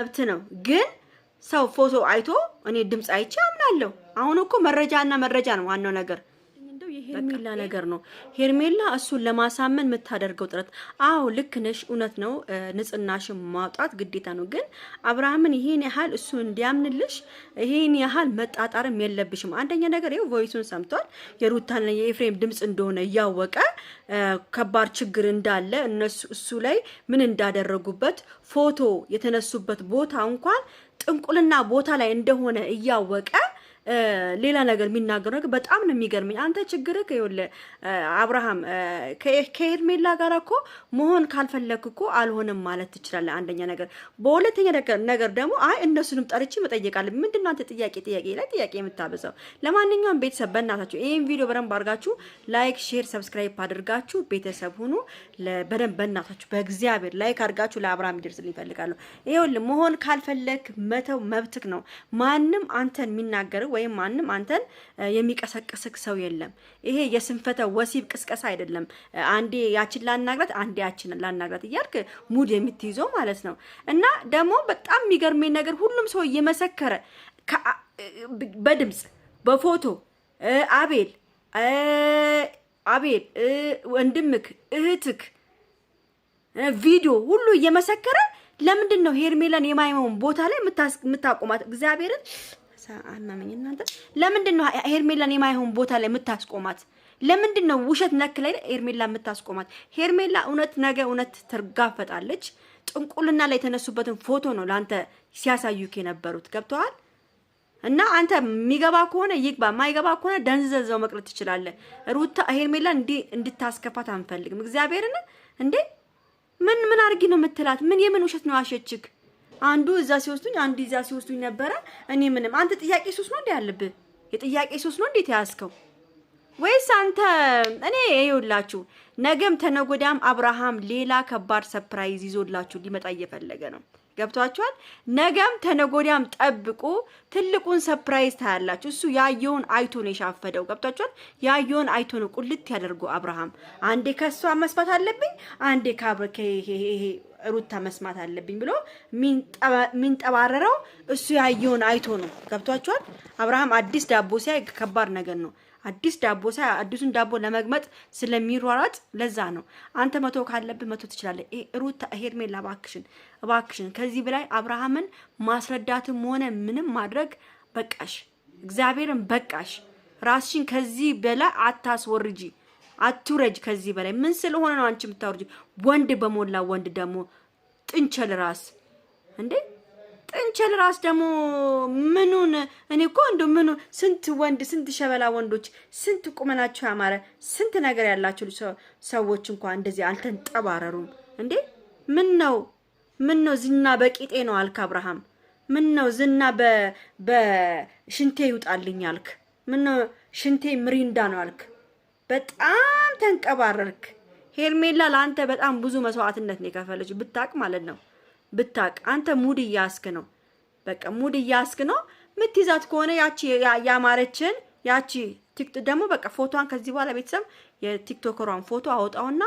መብት ነው ግን ሰው ፎቶ አይቶ እኔ ድምጽ አይቼ አምናለሁ አሁን እኮ መረጃና መረጃ ነው ዋናው ነገር እንደው የሄርሜላ ነገር ነው ሄርሜላ እሱን ለማሳመን የምታደርገው ጥረት አዎ ልክ ነሽ እውነት ነው ንጽናሽን ማውጣት ግዴታ ነው ግን አብርሃምን ይሄን ያህል እሱ እንዲያምንልሽ ይሄን ያህል መጣጣርም የለብሽም አንደኛ ነገር ይሄው ቮይሱን ሰምቷል የሩታና የኤፍሬም ድምጽ እንደሆነ ያወቀ ከባድ ችግር እንዳለ እነሱ እሱ ላይ ምን እንዳደረጉበት ፎቶ የተነሱበት ቦታ እንኳን ጥንቁልና ቦታ ላይ እንደሆነ እያወቀ ሌላ ነገር የሚናገረው ነገር በጣም ነው የሚገርመኝ አንተ ችግርህ ከይወለ አብርሃም ከሄርሜላ ጋር እኮ መሆን ካልፈለክ እኮ አልሆነም ማለት ትችላለህ አንደኛ ነገር በሁለተኛ ነገር ደግሞ አይ እነሱንም ጠርቼ መጠየቃለሁ ምንድነው አንተ ጥያቄ ላይ ጥያቄ የምታበዛው ለማንኛውም ቤተሰብ በእናታችሁ ይሄን ቪዲዮ በደንብ አድርጋችሁ ላይክ ሼር ሰብስክራይብ አድርጋችሁ ቤተሰብ ሁኑ በደንብ በእናታችሁ በእግዚአብሔር ላይክ አድርጋችሁ ለአብርሃም ይደርስልኝ ይፈልጋለሁ ይሄው መሆን ካልፈለክ መተው መብትክ ነው ማንም አንተን የሚናገር ወይም ማንም አንተን የሚቀሰቅስክ ሰው የለም ይሄ የስንፈተ ወሲብ ቅስቀሳ አይደለም አንዴ ያችን ላናግራት አንዴ ያችን ላናግራት ይያርክ ሙድ የምትይዘው ማለት ነው እና ደግሞ በጣም የሚገርመኝ ነገር ሁሉም ሰው እየመሰከረ በድምጽ በፎቶ አቤል ወንድምክ እህትክ ቪዲዮ ሁሉ እየመሰከረ ለምንድን ነው ሄርሜላን የማይሆን ቦታ ላይ የምታቆማት እግዚአብሔርን አማመኝ እናንተ ለምንድን ነው ሄርሜላን የማይሆን ቦታ ላይ የምታስቆማት ለምንድን ነው ውሸት ነክ ላይ ሄርሜላ የምታስቆማት ሄርሜላ እውነት ነገ እውነት ትርጋፈጣለች ጥንቁልና ላይ የተነሱበትን ፎቶ ነው ላንተ ሲያሳዩክ የነበሩት ገብቷል እና አንተ የሚገባ ከሆነ ይግባ ማይገባ ከሆነ ደንዘዘው መቅረት ትችላለህ ሩታ ሄርሜላ እንድታስከፋት አንፈልግም እግዚአብሔርን እንዴ ምን አርጊ ነው የምትላት ምን የምን ውሸት ነው አሸችክ አንዱ እዛ ሲወስዱኝ አንዱ እዛ ሲወስዱኝ ነበር እኔ ምንም አንተ ጥያቄ ሱስ ነው እንዴ ያለብህ የጥያቄ ሱስ ነው እንዴ ተያዝከው ወይስ አንተ እኔ ይኸውላችሁ ነገም ተነጎዳም አብርሃም ሌላ ከባድ ሰርፕራይዝ ይዞላችሁ ሊመጣ እየፈለገ ነው ገብቷችኋል ነገም ተነጎዳም ጠብቁ ትልቁን ሰርፕራይዝ ታያላችሁ እሱ ያየውን አይቶ ነው የሻፈደው ገብቷችኋል ያየውን አይቶ ነው ቁልት ያደርገው አብርሃም አንዴ ከሷ መስማት አለብኝ አንዴ ሩታ መስማት አለብኝ ብሎ ሚንጠባረረው እሱ ያየውን አይቶ ነው ገብቷችኋል አብርሃም አዲስ ዳቦ ሲያይ ከባድ ነገር ነው አዲስ ዳቦ ሲያይ አዲሱን ዳቦ ለመግመጥ ስለሚሯሯጥ ለዛ ነው አንተ መቶ ካለብህ መቶ ትችላለህ ሩታ ሄርሜላ እባክሽን ከዚህ በላይ አብርሃምን ማስረዳትም ሆነ ምንም ማድረግ በቃሽ እግዚአብሔርን በቃሽ ራስሽን ከዚህ በላይ አታስወርጂ አትውረጅ ከዚህ በላይ ምን ስለሆነ ነው አንቺ የምታወርጂ ወንድ በሞላ ወንድ ደግሞ ጥንቸል ራስ እንዴ ጥንቸል ራስ ደግሞ ምኑን እኔ እኮ እንደው ምኑ ስንት ወንድ ስንት ሸበላ ወንዶች ስንት ቁመናቸው ያማረ ስንት ነገር ያላቸው ሰዎች እንኳን እንደዚህ አልተንጠባረሩም እንዴ ምን ነው ዝና በቂጤ ነው አልክ አብርሃም ምን ነው ዝና በሽንቴ ይውጣልኝ አልክ ምን ነው ሽንቴ ምሪንዳ ነው አልክ በጣም ተንቀባረርክ ሄርሜላ ለአንተ በጣም ብዙ መስዋዕትነት ነው የከፈለችው ብታቅ ማለት ነው ብታቅ አንተ ሙድ ያስክ ነው በቃ ሙድ ያስክ ነው ምትይዛት ከሆነ ያቺ ያማረችን ያቺ ቲክቶክ ደግሞ በቃ ፎቶዋን ከዚህ በኋላ ቤተሰብ የቲክቶከሯን ፎቶ አወጣውና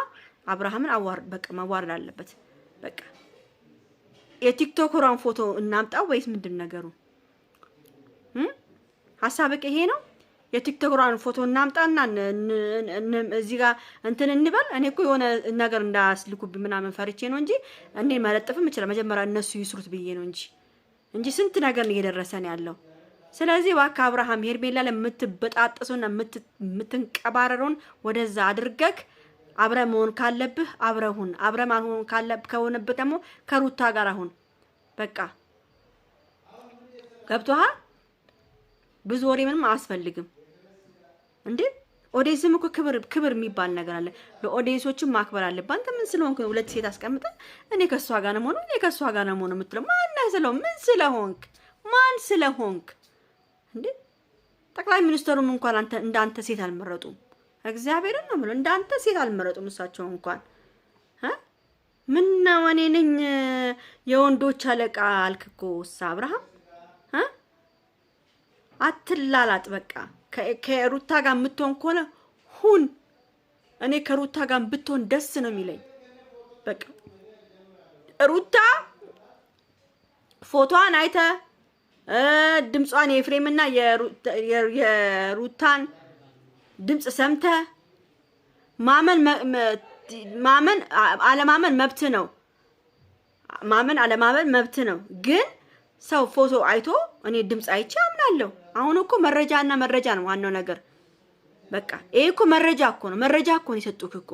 አብርሃምን አዋርድ በቃ ማዋርድ አለበት በቃ የቲክቶከሯን ፎቶ እናምጣው ወይስ ምንድን ነገሩ ሐሳብክ ይሄ ነው የቲክቶከሯን ፎቶ እናምጣና እዚህ ጋር እንትን እንበል እኔ እኮ የሆነ ነገር እንዳስልኩብኝ ምናምን ፈርቼ ነው እንጂ እኔ መለጥፍም ይችላል መጀመሪያ እነሱ ይስሩት ብዬ ነው እንጂ ስንት ነገር እየደረሰን ያለው ስለዚህ ዋካ አብርሃም ሄርሜላ ለምትበጣጥሱና ምትንቀባረሩን ወደዛ አድርገክ አብረ መሆን ካለብህ አብረሁን አብረ ማሆን ካለብህ ከሆነበት ደግሞ ከሩታ ጋር አሁን በቃ ገብቶሃል ብዙ ወሬ ምንም አያስፈልግም እንዴ ኦዲየንስም እኮ ክብር የሚባል ነገር አለ ለኦዲየንሶችም ማክበር አለበት አንተ ምን ስለሆንክ ሁለት ሴት አስቀምጠ እኔ ከሷ ጋር ነው ሆኖ እኔ ከሷ ጋር ነው ሆኖ የምትለው ማን ስለሆንክ እንዴ ጠቅላይ ሚኒስትሩም እንኳን አንተ እንዳንተ ሴት አልመረጡም እግዚአብሔርን ነው ማለት እንዳንተ ሴት አልመረጡም እሳቸው እንኳን ምን ነው እኔ ነኝ የወንዶች አለቃ አልክኮ አብርሃም አትላላጥ በቃ ከሩታ ጋር ምትሆን ከሆነ ሁን እኔ ከሩታ ጋር ብትሆን ደስ ነው የሚለኝ በቃ ሩታ ፎቶዋን አይተ ድምጿን የኤፍሬምና የሩታን ድምጽ ሰምተ ማመን አለማመን መብት ነው። ማመን አለማመን መብት ነው። ግን ሰው ፎቶ አይቶ እኔ ድምጽ አይቼ አምናለሁ። አሁን እኮ መረጃና መረጃ ነው ዋናው ነገር። በቃ ይሄ እኮ መረጃ እኮ ነው። መረጃ እኮ ነው የሰጡክ እኮ።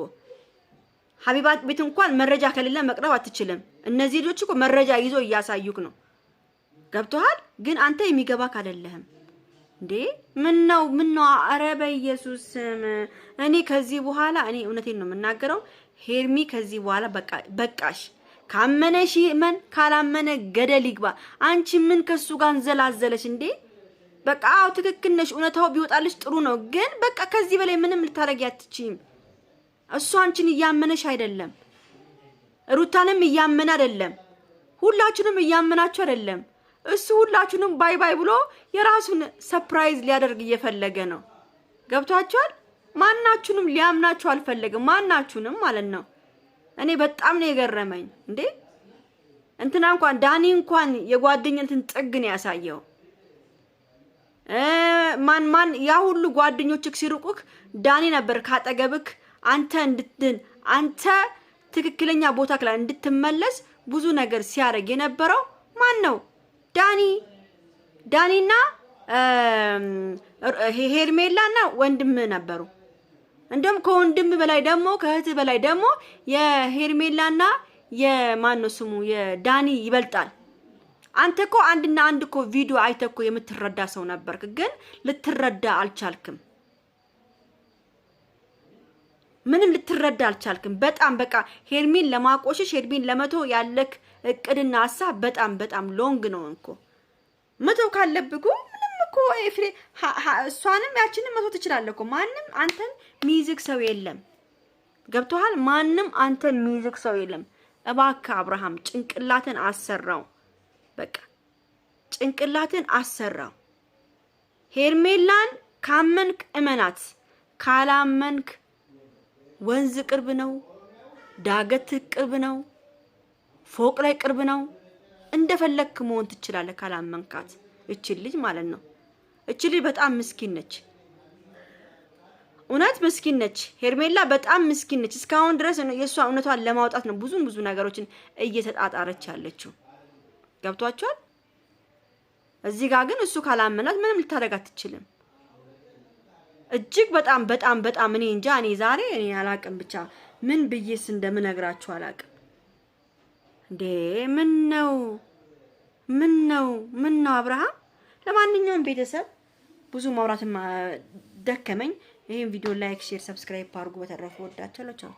ሀቢባት ቤት እንኳን መረጃ ከሌለ መቅረብ አትችልም። እነዚህ ልጆች እኮ መረጃ ይዞ እያሳዩክ ነው። ገብቶሃል? ግን አንተ የሚገባክ አይደለህም እንዴ? ምን ነው ኧረ በኢየሱስ እኔ ከዚህ በኋላ እኔ እውነቴን ነው የምናገረው። ሄርሚ ከዚህ በኋላ በቃሽ። ካመነሽ ማን ካላመነ ገደል ይግባ። አንቺ ምን ከሱ ጋር እንዘላዘለሽ እንዴ? በቃ አው ትክክል ነሽ። እውነታው ቢወጣልሽ ጥሩ ነው። ግን በቃ ከዚህ በላይ ምንም ልታረጊ አትችይም። እሱ አንቺን እያመነሽ አይደለም። ሩታንም እያመነ አይደለም። ሁላችሁንም እያመናችሁ አይደለም። እሱ ሁላችሁንም ባይ ባይ ብሎ የራሱን ሰርፕራይዝ ሊያደርግ እየፈለገ ነው። ገብቷችኋል? ማናችሁንም ሊያምናችሁ አልፈለገም። ማናችሁንም ማለት ነው። እኔ በጣም ነው የገረመኝ እንዴ! እንትና እንኳን ዳኒ እንኳን የጓደኝነትን ጥግ ነው ያሳየው። ማን ያ ሁሉ ጓደኞችክ ሲርቁክ ዳኒ ነበር ካጠገብክ አንተ እንድትድን አንተ ትክክለኛ ቦታ ላይ እንድትመለስ ብዙ ነገር ሲያረግ የነበረው ማን ነው? ዳኒና ሄርሜላና ወንድም ነበሩ። እንደም ከወንድም በላይ ደግሞ ከእህት በላይ ደግሞ የሄርሜላና የማን ነው ስሙ የዳኒ ይበልጣል። አንተ እኮ አንድና አንድ እኮ ቪዲዮ አይተህ እኮ የምትረዳ ሰው ነበርክ፣ ግን ልትረዳ አልቻልክም። ምንም ልትረዳ አልቻልክም። በጣም በቃ ሄርሚን ለማቆሸሽ ሄርሚን ለመቶ ያለክ እቅድና ሐሳብ በጣም ሎንግ ነው እኮ። መቶ ካለብኩ ምንም እኮ እሷንም ያችንም መቶ ትችላለህ እኮ። ማንም አንተን ሚይዝክ ሰው የለም። ገብቶሃል? ማንም አንተን ሚይዝክ ሰው የለም። እባክህ አብርሃም ጭንቅላትን አሰራው። በቃ ጭንቅላትን አሰራው። ሄርሜላን ካመንክ እመናት፣ ካላመንክ ወንዝ ቅርብ ነው፣ ዳገት ቅርብ ነው፣ ፎቅ ላይ ቅርብ ነው። እንደፈለክ መሆን ትችላለህ ካላመንካት። እቺ ልጅ ማለት ነው። እቺ ልጅ በጣም ምስኪን ነች። እውነት ምስኪን ነች። ሄርሜላ በጣም ምስኪን ነች። እስካሁን ድረስ የሷ እውነቷን ለማውጣት ነው ብዙ ነገሮችን እየተጣጣረች ያለችው። ገብቷቸዋል? እዚህ ጋር ግን እሱ ካላመናት ምንም ልታደርግ አትችልም። እጅግ በጣም እኔ እንጃ። እኔ ዛሬ እኔ አላቅም፣ ብቻ ምን ብዬስ እንደምነግራችሁ አላቅም። እንዴ ምን ነው አብርሃም። ለማንኛውም ቤተሰብ ብዙ ማውራትም ደከመኝ። ይሄን ቪዲዮ ላይክ፣ ሼር፣ ሰብስክራይብ አድርጉ። በተረፈ ወዳችኋለሁ። ቻው።